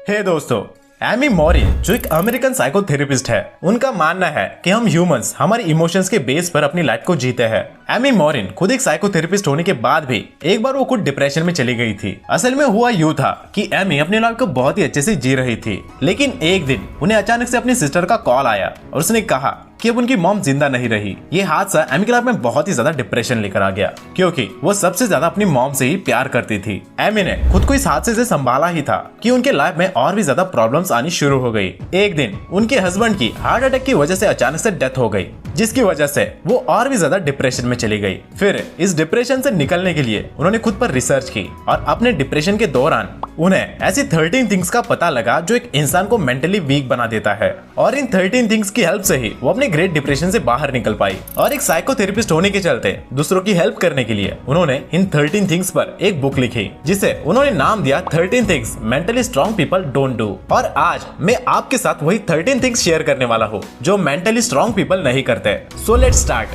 हे दोस्तों, एमी मॉरिन जो एक अमेरिकन साइकोथेरेपिस्ट है, उनका मानना है कि हम ह्यूमंस हमारे इमोशंस के बेस पर अपनी लाइफ को जीते हैं। एमी मॉरिन खुद एक साइकोथेरेपिस्ट होने के बाद भी एक बार वो खुद डिप्रेशन में चली गई थी। असल में हुआ यूं था कि एमी अपनी लाइफ को बहुत ही अच्छे से जी रही थी, लेकिन एक दिन उन्हें अचानक से अपनी सिस्टर का कॉल आया और उसने कहा कि अब उनकी मॉम जिंदा नहीं रही। ये हादसा एमी की लाइफ में बहुत ही ज्यादा डिप्रेशन लेकर आ गया, क्योंकि वो सबसे ज्यादा अपनी मॉम से ही प्यार करती थी। एमी ने खुद को इस हादसे से संभाला ही था कि उनके लाइफ में और भी ज्यादा प्रॉब्लम्स आनी शुरू हो गई। एक दिन उनके हस्बैंड की हार्ट अटैक की वजह से अचानक से डेथ हो गई, जिसकी वजह से वो और भी ज्यादा डिप्रेशन में चली गई। फिर इस डिप्रेशन से निकलने के लिए उन्होंने खुद पर रिसर्च की और अपने डिप्रेशन के दौरान उन्हें ऐसी 13 थिंग्स का पता लगा जो एक इंसान को मेंटली वीक बना देता है, और इन 13 थिंग्स की हेल्प से ही वो अपने ग्रेट डिप्रेशन से बाहर निकल पाई। और एक साइकोथेरेपिस्ट होने के चलते दूसरों की हेल्प करने के लिए उन्होंने इन 13 थिंग्स पर एक बुक लिखी, जिसे उन्होंने नाम दिया 13 things mentally strong people don't do. और आज मैं आपके साथ वही 13 थिंग्स शेयर करने वाला हूँ जो मेंटली स्ट्रॉन्ग पीपल नहीं करते। So let's start.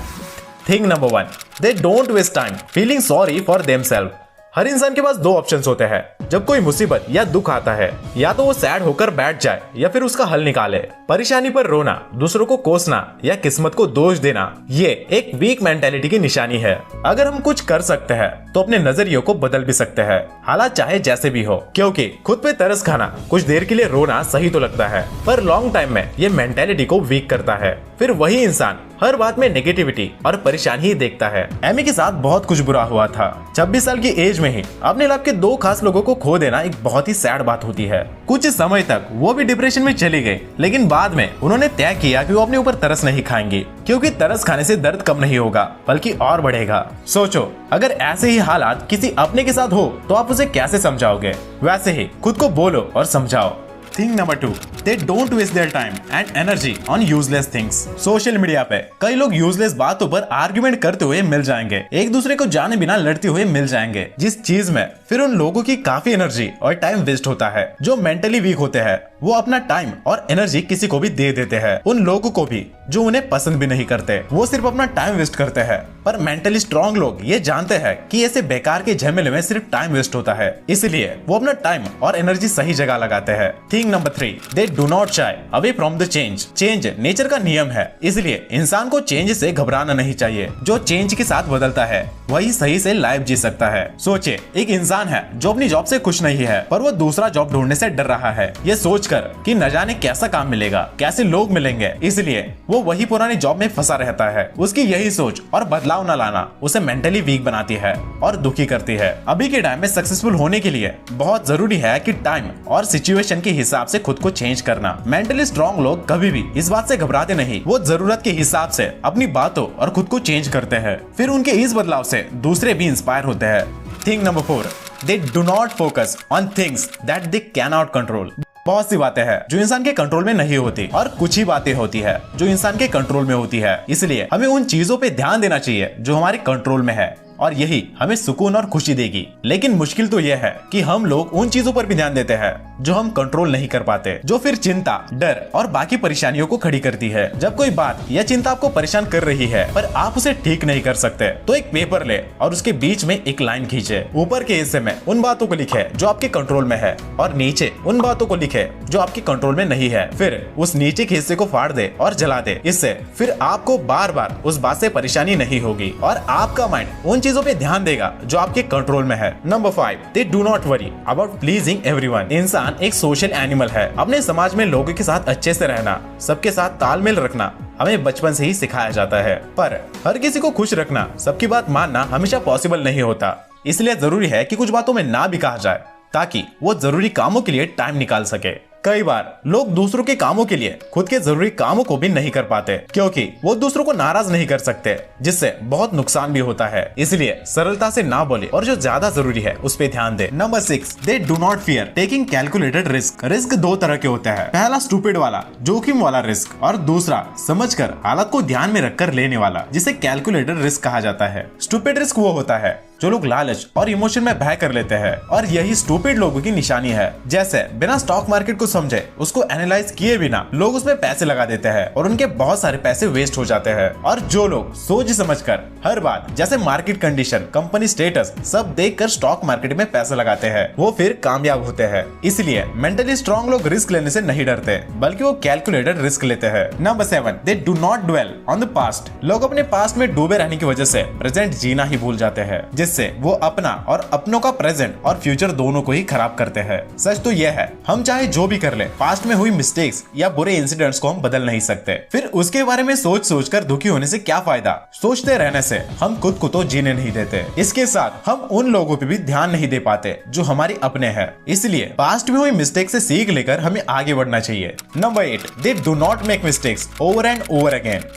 Thing number 1, they don't waste time feeling sorry for themselves. हर इंसान के पास दो ऑप्शंस होते हैं जब कोई मुसीबत या दुख आता है, या तो वो सैड होकर बैठ जाए या फिर उसका हल निकाले। परेशानी पर रोना, दूसरों को कोसना या किस्मत को दोष देना, ये एक वीक मेंटेलिटी की निशानी है। अगर हम कुछ कर सकते हैं तो अपने नजरियों को बदल भी सकते हैं, हालात चाहे जैसे भी हो, क्योंकि खुद पे तरस खाना, कुछ देर के लिए रोना सही तो लगता है, पर लॉन्ग टाइम में ये मेंटेलिटी को वीक करता है। फिर वही इंसान हर बात में नेगेटिविटी और परेशानी ही देखता है। एमी के साथ बहुत कुछ बुरा हुआ था। 26 साल की एज में ही अपने लाइफ के दो खास लोगों को खो देना एक बहुत ही सैड बात होती है। कुछ समय तक वो भी डिप्रेशन में चली गई, लेकिन बाद में उन्होंने तय किया कि वो अपने ऊपर तरस नहीं खाएंगी, क्योंकि तरस खाने से दर्द कम नहीं होगा बल्कि और बढ़ेगा। सोचो, अगर ऐसे ही हालात किसी अपने के साथ हो तो आप उसे कैसे समझाओगे? वैसे ही खुद को बोलो और समझाओ। Thing number 2, they don't waste their time and energy on useless things। Social media पे कई लोग यूजलेस बातों पर आर्ग्यूमेंट करते हुए मिल जाएंगे, एक दूसरे को जाने बिना लड़ते हुए मिल जाएंगे, जिस चीज में फिर उन लोगों की काफी एनर्जी और टाइम वेस्ट होता है। जो मेंटली वीक होते हैं वो अपना टाइम और एनर्जी किसी को भी दे देते हैं, उन लोगों को भी जो उन्हें पसंद भी नहीं करते। वो सिर्फ अपना टाइम वेस्ट करते हैं। पर मेंटली स्ट्रॉन्ग लोग ये जानते हैं कि ऐसे बेकार के झमेले में सिर्फ टाइम वेस्ट होता है, इसलिए वो अपना टाइम और एनर्जी सही जगह लगाते हैं। Thing number 3, they do not shy away from the change. Change nature का नियम है, इसलिए इंसान को चेंज से घबराना नहीं चाहिए। जो चेंज के साथ बदलता है वही सही से लाइफ जी सकता है। सोचिए, एक इंसान है जो अपनी जॉब से खुश नहीं है, पर वो दूसरा जॉब ढूंढने से डर रहा है, ये सोचकर कि न जाने कैसा काम मिलेगा, कैसे लोग मिलेंगे, इसलिए वो वही पुरानी जॉब में फंसा रहता है। उसकी यही सोच और बदलाव न लाना उसे मेंटली वीक बनाती है और दुखी करती है। अभी के टाइम में सक्सेसफुल होने के लिए बहुत जरूरी है कि टाइम और सिचुएशन के हिसाब से खुद को चेंज करना। मेंटली स्ट्रॉन्ग लोग कभी भी इस बात से घबराते नहीं, वो जरूरत के हिसाब से अपनी बातों और खुद को चेंज करते हैं, फिर उनके इस बदलाव से दूसरे भी इंस्पायर होते हैं। Thing number 4, they do not focus on things that they can not control. बहुत सी बातें हैं जो इंसान के कंट्रोल में नहीं होती, और कुछ ही बातें होती है जो इंसान के कंट्रोल में होती है। इसलिए हमें उन चीजों पे ध्यान देना चाहिए जो हमारे कंट्रोल में है, और यही हमें सुकून और खुशी देगी। लेकिन मुश्किल तो यह है कि हम लोग उन चीजों पर भी ध्यान देते हैं जो हम कंट्रोल नहीं कर पाते, जो फिर चिंता, डर और बाकी परेशानियों को खड़ी करती है। जब कोई बात या चिंता आपको परेशान कर रही है पर आप उसे ठीक नहीं कर सकते, तो एक पेपर ले और उसके बीच में एक लाइन खींचे। ऊपर के हिस्से में उन बातों को लिखे जो आपके कंट्रोल में है, और नीचे उन बातों को लिखे जो आपके कंट्रोल में नहीं है। फिर उस नीचे के हिस्से को फाड़ दे और जला दे। इससे फिर आपको बार बार उस बात से परेशानी नहीं होगी, और आपका माइंड उन चीजों पे ध्यान देगा जो आपके कंट्रोल में है। Number 5, they do not worry about pleasing everyone. इंसान एक सोशल एनिमल है। अपने समाज में लोगों के साथ अच्छे से रहना, सबके साथ तालमेल रखना हमें बचपन से ही सिखाया जाता है, पर हर किसी को खुश रखना, सबकी बात मानना हमेशा पॉसिबल नहीं होता। इसलिए जरूरी है कि कुछ बातों में ना भी कहा जाए, ताकि वो जरूरी कामों के लिए टाइम निकाल सके। कई बार लोग दूसरों के कामों के लिए खुद के जरूरी कामों को भी नहीं कर पाते, क्योंकि वो दूसरों को नाराज नहीं कर सकते, जिससे बहुत नुकसान भी होता है। इसलिए सरलता से ना बोले और जो ज्यादा जरूरी है उस पे ध्यान दे। Number 6, they do not fear taking calculated risk. Risk दो तरह के होते हैं, पहला स्टूपिड वाला, जोखिम वाला रिस्क, और दूसरा समझकर हालत को ध्यान में रखकर लेने वाला, जिसे कैलकुलेटेड रिस्क कहा जाता है। स्टूपिड रिस्क वो होता है जो लोग लालच और इमोशन में बह कर लेते हैं, और यही स्टूपिड लोगों की निशानी है। जैसे बिना स्टॉक मार्केट को समझे, उसको एनालाइज किए बिना लोग उसमें पैसे लगा देते हैं और उनके बहुत सारे पैसे वेस्ट हो जाते हैं। और जो लोग सोच समझकर हर बात जैसे मार्केट कंडीशन, कंपनी स्टेटस सब देखकर स्टॉक मार्केट में पैसा लगाते हैं, वो फिर कामयाब होते हैं। इसलिए मेंटली स्ट्रॉन्ग लोग रिस्क लेने से नहीं डरते, बल्कि वो कैलकुलेटेड रिस्क लेते हैं। Number 7, they do not dwell on the past. लोग अपने पास्ट में डूबे रहने की वजह से प्रेजेंट जीना ही भूल जाते हैं, जिससे वो अपना और अपनों का प्रेजेंट और फ्यूचर दोनों को ही खराब करते हैं। सच तो यह है, हम चाहे जो भी कर ले, पास्ट में हुई मिस्टेक्स या बुरे इंसिडेंट्स को हम बदल नहीं सकते। फिर उसके बारे में सोच कर दुखी होने से क्या फायदा? सोचते रहने से हम खुद को तो जीने नहीं देते, इसके साथ हम उन लोगों पे भी ध्यान नहीं दे पाते जो हमारे अपने हैं। इसलिए पास्ट में हुई मिस्टेक से सीख लेकर हमें आगे बढ़ना चाहिए। Number 8, they do not make mistakes over and over again.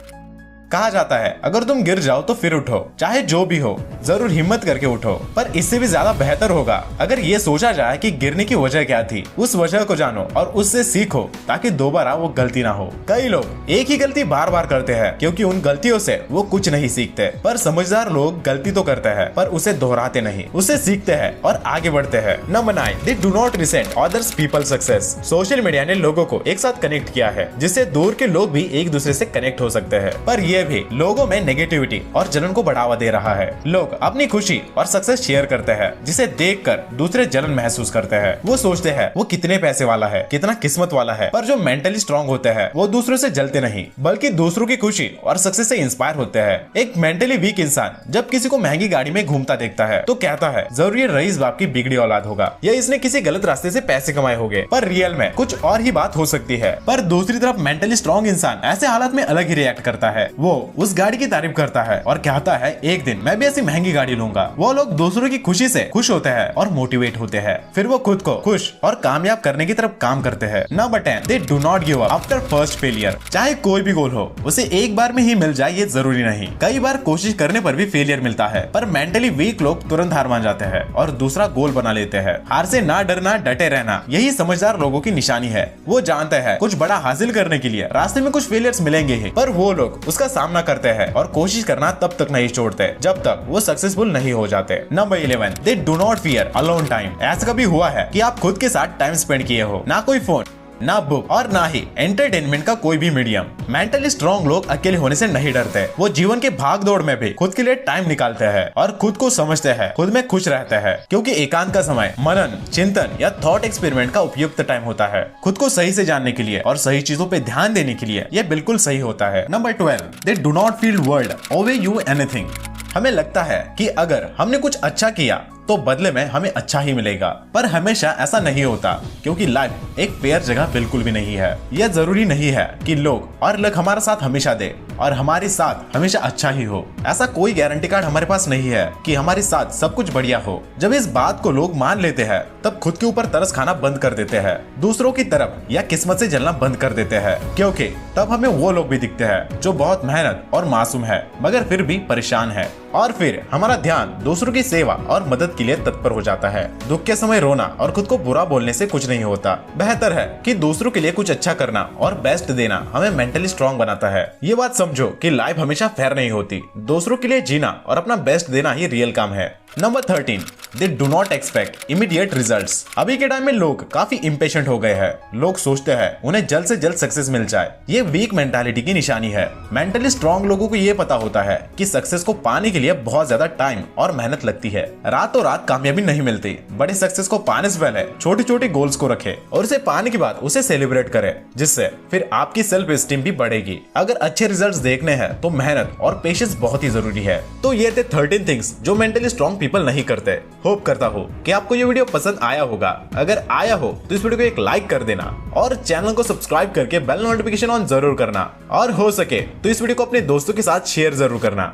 कहा जाता है अगर तुम गिर जाओ तो फिर उठो, चाहे जो भी हो, जरूर हिम्मत करके उठो। पर इससे भी ज्यादा बेहतर होगा अगर ये सोचा जाए कि गिरने की वजह क्या थी, उस वजह को जानो और उससे सीखो, ताकि दोबारा वो गलती ना हो। कई लोग एक ही गलती बार बार करते हैं क्योंकि उन गलतियों से वो कुछ नहीं सीखते, पर समझदार लोग गलती तो करते हैं पर उसे दोहराते नहीं, उससे सीखते हैं और आगे बढ़ते हैं। Number 9, they do not recent others people success. Social media ने लोगों को एक साथ कनेक्ट किया है, जिससे दूर के लोग भी एक दूसरे से कनेक्ट हो सकते हैं, पर ये भी लोगों में नेगेटिविटी और जलन को बढ़ावा दे रहा है। लोग अपनी खुशी और सक्सेस शेयर करते हैं, जिसे देखकर दूसरे जलन महसूस करते हैं। वो सोचते हैं वो कितने पैसे वाला है, कितना किस्मत वाला है, पर जो मेंटली स्ट्रांग होते हैं वो दूसरों से जलते नहीं, बल्कि दूसरों की खुशी और सक्सेस से इंस्पायर होते हैं। एक मेंटली वीक इंसान जब किसी को महंगी गाड़ी में घूमता देखता है तो कहता है जरूर ये रईस बाप की बिगड़ी औलाद होगा, या इसने किसी गलत रास्ते से पैसे कमाए होंगे, पर रियल में कुछ और ही बात हो सकती है। पर दूसरी तरफ मेंटली स्ट्रांग इंसान ऐसे हालात में अलग ही रिएक्ट करता है। वो उस गाड़ी की तारीफ करता है और कहता है एक दिन मैं भी ऐसी महंगी गाड़ी लूंगा। वो लोग दूसरों की खुशी से खुश होते हैं और मोटिवेट होते हैं, फिर वो खुद को खुश और कामयाब करने की तरफ काम करते हैं। Number 10, they do not give up after first failure. चाहे कोई भी गोल हो, उसे एक बार में ही मिल जाए ये जरूरी नहीं, कई बार कोशिश करने पर भी फेलियर मिलता है। पर मेंटली वीक लोग तुरंत हार मान जाते हैं और दूसरा गोल बना लेते हैं। हार से ना डरना, डटे रहना, यही समझदार लोगों की निशानी है। वो जानते हैं कुछ बड़ा हासिल करने के लिए रास्ते में कुछ फेलियर्स मिलेंगे ही, पर वो लोग उसका सामना करते हैं और कोशिश करना तब तक नहीं छोड़ते जब तक वो सक्सेसफुल नहीं हो जाते। Number 11, they do not fear alone time. ऐसा कभी हुआ है कि आप खुद के साथ टाइम स्पेंड किए हो? ना कोई फोन, ना बुक और ना ही एंटरटेनमेंट का कोई भी मीडियम। मेंटली स्ट्रांग लोग अकेले होने से नहीं डरते। वो जीवन के भाग दौड़ में भी खुद के लिए टाइम निकालते हैं और खुद को समझते हैं, खुद में खुश रहते हैं, क्योंकि एकांत का समय मनन, चिंतन या थॉट एक्सपेरिमेंट का उपयुक्त टाइम होता है। खुद को सही से जानने के लिए और सही चीजों पे ध्यान देने के लिए यह बिल्कुल सही होता है। Number 12, they do not feel world owe you anything. हमें लगता है कि अगर हमने कुछ अच्छा किया तो बदले में हमें अच्छा ही मिलेगा, पर हमेशा ऐसा नहीं होता, क्योंकि लाइफ एक फेयर जगह बिल्कुल भी नहीं है। यह जरूरी नहीं है कि लोग और लक हमारा साथ हमेशा दे और हमारे साथ हमेशा अच्छा ही हो। ऐसा कोई गारंटी कार्ड हमारे पास नहीं है कि हमारे साथ सब कुछ बढ़िया हो। जब इस बात को लोग मान लेते हैं तब खुद के ऊपर तरस खाना बंद कर देते हैं, दूसरों की तरफ या किस्मत से जलना बंद कर देते हैं, क्योंकि तब हमें वो लोग भी दिखते हैं जो बहुत मेहनत और मासूम है मगर फिर भी परेशान है, और फिर हमारा ध्यान दूसरों की सेवा और मदद के लिए तत्पर हो जाता है। दुख के समय रोना और खुद को बुरा बोलने से कुछ नहीं होता। बेहतर है कि दूसरों के लिए कुछ अच्छा करना और बेस्ट देना हमें मेंटली स्ट्रांग बनाता है। ये बात समझो कि लाइफ हमेशा फेयर नहीं होती। दूसरों के लिए जीना और अपना बेस्ट देना ही रियल काम है। Number 13, they do not expect immediate results. अभी के टाइम में लोग काफी इम्पेशेंट हो गए हैं। लोग सोचते हैं उन्हें जल्द से जल्द सक्सेस मिल जाए। ये वीक मेंटालिटी की निशानी है। मेंटली स्ट्रांग लोगों को ये पता होता है कि सक्सेस को पाने के लिए बहुत ज्यादा टाइम और मेहनत लगती है। रातों रात कामयाबी नहीं मिलती। बड़े सक्सेस को पाने से पहले छोटे छोटे गोल्स को रखे और उसे पाने के बाद उसे सेलिब्रेट करे, जिससे फिर आपकी सेल्फ एस्टीम भी बढ़ेगी। अगर अच्छे रिजल्ट्स देखने हैं तो मेहनत और पेशेंस बहुत ही जरूरी है। तो ये थे 13 थिंग्स जो मेंटली स्ट्रांग पीपल नहीं करते। होप करता हूँ कि आपको ये वीडियो पसंद आया होगा। अगर आया हो तो इस वीडियो को एक लाइक कर देना और चैनल को सब्सक्राइब करके बेल नोटिफिकेशन ऑन जरूर करना, और हो सके तो इस वीडियो को अपने दोस्तों के साथ शेयर जरूर करना।